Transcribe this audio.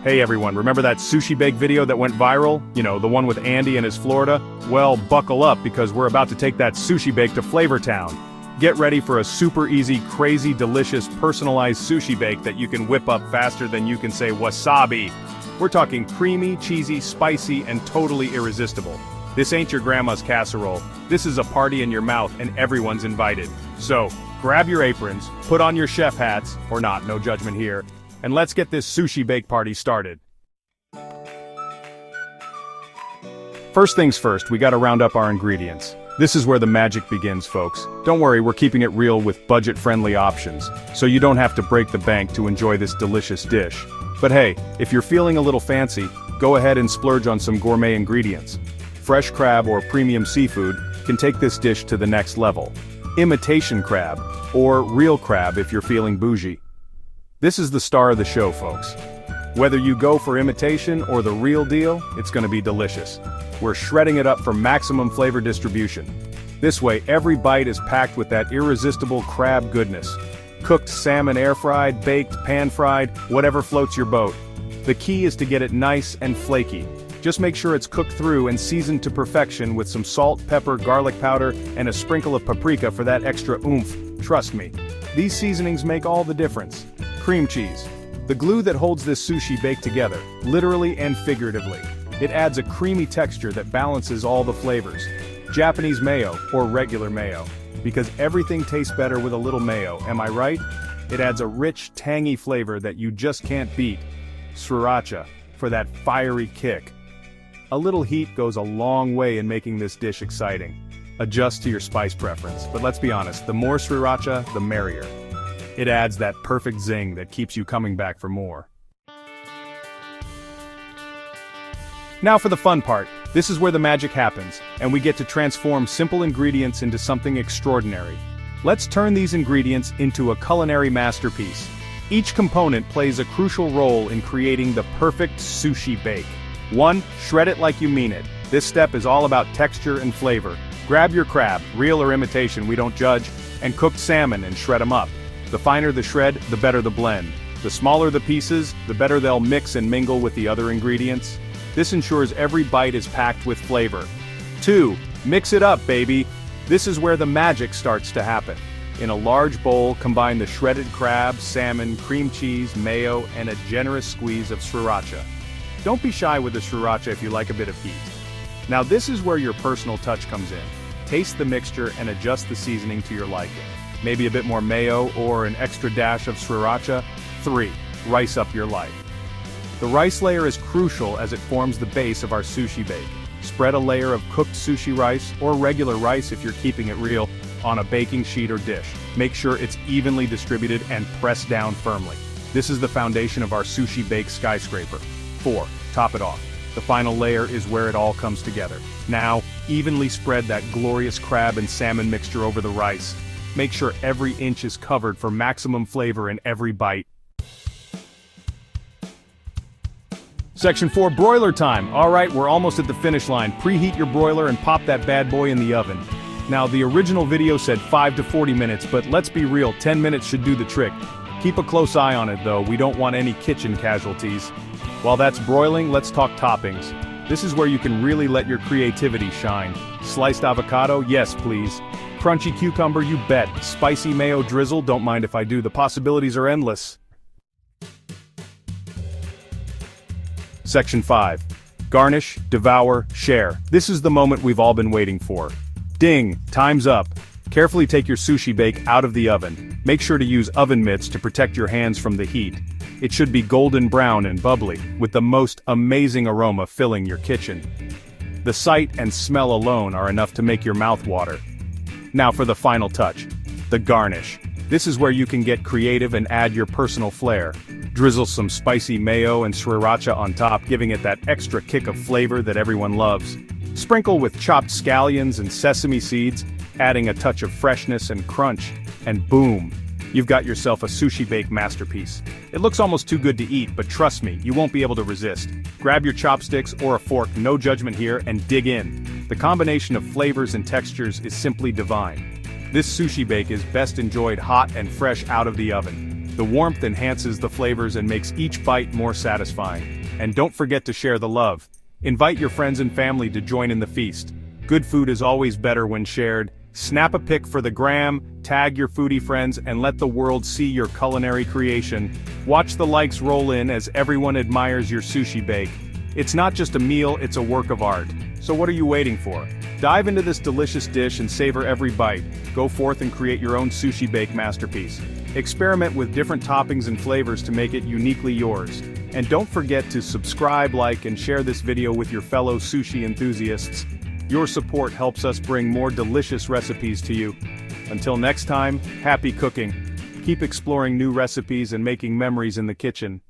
Hey everyone, remember that sushi bake video that went viral? You know, the one with Andy and his Florida? Well, buckle up because we're about to take that sushi bake to Flavor Town. Get ready for a super easy, crazy, delicious, personalized sushi bake that you can whip up faster than you can say wasabi. We're talking creamy, cheesy, spicy, and totally irresistible. This ain't your grandma's casserole. This is a party in your mouth and everyone's invited. So, grab your aprons, put on your chef hats, or not, no judgment here, and let's get this sushi bake party started. First things first, we gotta round up our ingredients. This is where the magic begins, folks. Don't worry, we're keeping it real with budget-friendly options, so you don't have to break the bank to enjoy this delicious dish. But hey, if you're feeling a little fancy, go ahead and splurge on some gourmet ingredients. Fresh crab or premium seafood can take this dish to the next level. Imitation crab, or real crab if you're feeling bougie. This is the star of the show, folks. Whether you go for imitation or the real deal, it's gonna be delicious. We're shredding it up for maximum flavor distribution. This way, every bite is packed with that irresistible crab goodness. Cooked salmon air-fried, baked, pan-fried, whatever floats your boat. The key is to get it nice and flaky. Just make sure it's cooked through and seasoned to perfection with some salt, pepper, garlic powder, and a sprinkle of paprika for that extra oomph. Trust me, these seasonings make all the difference. Cream cheese. The glue that holds this sushi bake together, literally and figuratively. It adds a creamy texture that balances all the flavors. Japanese mayo, or regular mayo. Because everything tastes better with a little mayo, am I right? It adds a rich, tangy flavor that you just can't beat. Sriracha, for that fiery kick. A little heat goes a long way in making this dish exciting. Adjust to your spice preference, but let's be honest, the more sriracha, the merrier. It adds that perfect zing that keeps you coming back for more. Now for the fun part. This is where the magic happens, and we get to transform simple ingredients into something extraordinary. Let's turn these ingredients into a culinary masterpiece. Each component plays a crucial role in creating the perfect sushi bake. 1. Shred it like you mean it. This step is all about texture and flavor. Grab your crab, real or imitation, we don't judge, and cooked salmon and shred them up. The finer the shred, the better the blend. The smaller the pieces, the better they'll mix and mingle with the other ingredients. This ensures every bite is packed with flavor. 2. Mix it up, baby. This is where the magic starts to happen. In a large bowl, combine the shredded crab, salmon, cream cheese, mayo, and a generous squeeze of sriracha. Don't be shy with the sriracha if you like a bit of heat. Now this is where your personal touch comes in. Taste the mixture and adjust the seasoning to your liking. Maybe a bit more mayo or an extra dash of sriracha. 3. Rice up your life. The rice layer is crucial as it forms the base of our sushi bake. Spread a layer of cooked sushi rice, or regular rice if you're keeping it real, on a baking sheet or dish. Make sure it's evenly distributed and pressed down firmly. This is the foundation of our sushi bake skyscraper. 4. Top it off. The final layer is where it all comes together. Now, evenly spread that glorious crab and salmon mixture over the rice. Make sure every inch is covered for maximum flavor in every bite. Section 4, broiler time. Alright, we're almost at the finish line. Preheat your broiler and pop that bad boy in the oven. Now, the original video said 5 to 40 minutes, but let's be real, 10 minutes should do the trick. Keep a close eye on it though, we don't want any kitchen casualties. While that's broiling, let's talk toppings. This is where you can really let your creativity shine. Sliced avocado, yes please. Crunchy cucumber, you bet. Spicy mayo drizzle, don't mind if I do, the possibilities are endless. Section 5. Garnish, devour, share. This is the moment we've all been waiting for. Ding, time's up. Carefully take your sushi bake out of the oven. Make sure to use oven mitts to protect your hands from the heat. It should be golden brown and bubbly, with the most amazing aroma filling your kitchen. The sight and smell alone are enough to make your mouth water. Now for the final touch. The garnish. This is where you can get creative and add your personal flair. Drizzle some spicy mayo and sriracha on top, giving it that extra kick of flavor that everyone loves. Sprinkle with chopped scallions and sesame seeds, adding a touch of freshness and crunch, and boom, you've got yourself a sushi bake masterpiece. It looks almost too good to eat, but trust me, you won't be able to resist. Grab your chopsticks or a fork, no judgment here, and dig in. The combination of flavors and textures is simply divine. This sushi bake is best enjoyed hot and fresh out of the oven. The warmth enhances the flavors and makes each bite more satisfying. And don't forget to share the love. Invite your friends and family to join in the feast. Good food is always better when shared. Snap a pic for the gram, tag your foodie friends, and let the world see your culinary creation. Watch the likes roll in as everyone admires your sushi bake. It's not just a meal, it's a work of art. So what are you waiting for? Dive into this delicious dish and savor every bite. Go forth and create your own sushi bake masterpiece. Experiment with different toppings and flavors to make it uniquely yours. And don't forget to subscribe, like, and share this video with your fellow sushi enthusiasts. Your support helps us bring more delicious recipes to you. Until next time, happy cooking. Keep exploring new recipes and making memories in the kitchen.